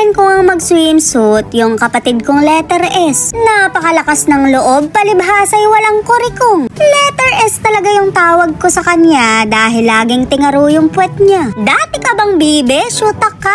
Pinayagan ko ang mag-swimsuit yung kapatid kong letter S. Napakalakas ng loob, palibhasay walang kurikong. Letter S talaga yung tawag ko sa kanya dahil laging tingaro yung puwet niya. Dati ka bang bibe? Syutak ka?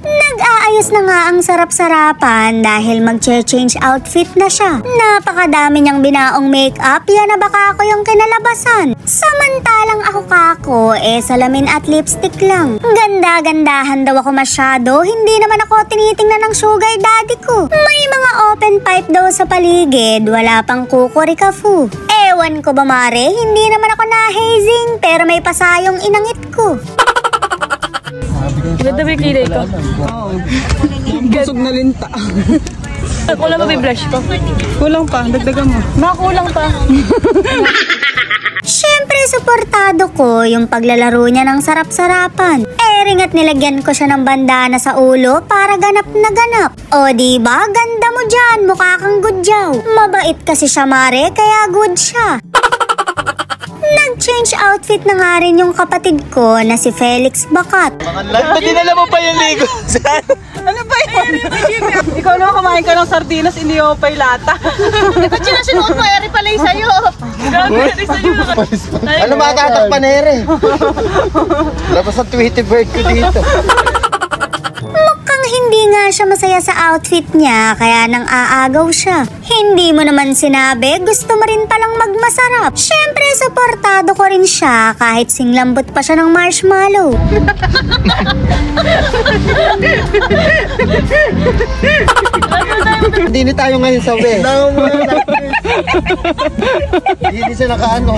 Nag-aayos na nga ang sarap-sarapan dahil mag-change outfit na siya. Napakadami niyang binaong makeup, yan na baka ako yung kinalabasan. Samantalang ako kako, salamin at lipstick lang. Ganda-gandahan daw ako masyado, hindi naman ako tinitingnan ng sugar daddy ko. May mga open pipe daw sa paligid, wala pang kukurikafu. Ewan ko ba mare, hindi naman ako na-hazing, pero may pasayong inangit ko. Ganda ba yung kilay ko? Oo. Busog na linta. Kulang ba may blush pa? Kulang pa, dagdagan mo. Makulang pa. Siyempre, suportado ko yung paglalaro niya ng sarap-sarapan. Ring at nilagyan ko siya ng bandana sa ulo para ganap na ganap. O diba, ganda mo dyan, mukha kang gudyaw. Mabait kasi siya mare, kaya good siya. Nag-change outfit na nga rin yung kapatid ko na si Felix Bakat. Ba't dinala mo pa yung ligo? Ano ba yun? Ikaw naman kumain ka ng sardinas, iniyo pa yung lata. Ba't yun ang sinuot mo? Eri pala yung sa'yo. Grabe, eri sa'yo. Ano matatakpan na ere? Labas ang Tweety bird ko dito. Mukhang hindi nga siya masaya sa outfit niya, kaya nang aagaw siya. Hindi mo naman sinabi, gusto mo rin palang magmasarap. Siyempre, suportado ko rin siya kahit singlambot pa siya ng marshmallow. Hindi tayo ngayon sa we. Hindi siya nakaano.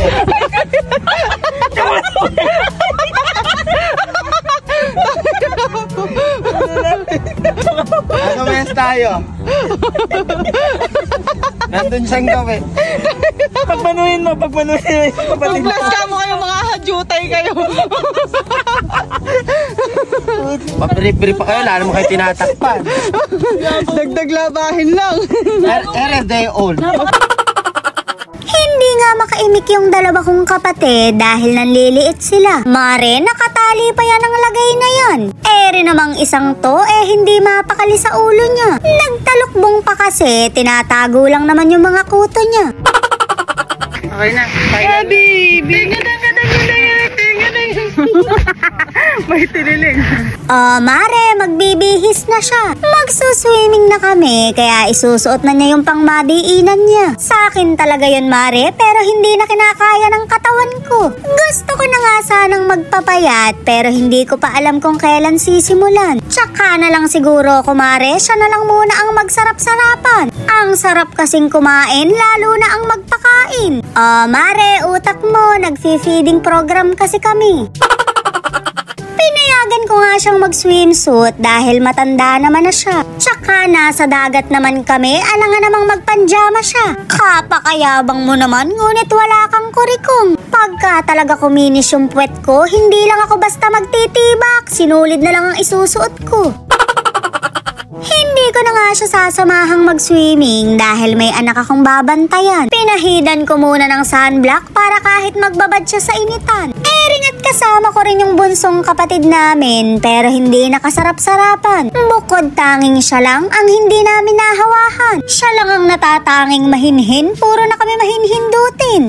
Ano mes tayo? Nandun siyang gabi. Pagpanuhin mo yung kapatid. Mag-bless ka mo kayo, mga hadyutay kayo. Mabiri-biri pa kayo, lalo mo kayo tinatakpan. Dagdag labahin lang. Ere day old. Hindi nga makaimik yung dalawa kong kapatid dahil nanliliit sila. Mare, nakatali pa yan ang lagay na yan. Eri namang isang to, hindi mapakali sa ulo niya. Nagtalukbong pa kasi, tinatago lang naman yung mga kuto niya. Okay na. Baby! Ganda yan. May tiniling. Mare, magbibihis na siya. Magsuswimming na kami, kaya isusuot na niya yung pangmadiinan niya. Sa akin talaga yun, Mare, pero hindi na kinakaya ng katawan ko. Gusto ko na nga sanang magpapayat, pero hindi ko pa alam kung kailan sisimulan. Tsaka na lang siguro ko, Mare, siya na lang muna ang magsarap-sarapan. Ang sarap kasing kumain, lalo na ang magpakain. Mare, utak mo, nag-feeding program kasi kami. Pinayagan ko nga siyang mag-swimsuit dahil matanda naman na siya. Tsaka nasa dagat naman kami, alangan namang magpanjama siya. Kapakayabang mo naman, ngunit wala kang kurikong. Pagka talaga kuminis yung puwet ko, hindi lang ako basta magtitibak, sinulid na lang ang isusuot ko. Hindi ko na nga siya sasamahang mag-swimming dahil may anak akong babantayan. Pinahidan ko muna ng sunblock para kahit magbabad siya sa initan. Ring at kasama ko rin yung bunsong kapatid namin pero hindi nakasarap-sarapan. Bukod tanging siya lang ang hindi namin nahawahan. Siya lang ang natatanging mahinhin, puro na kami mahinhindutin.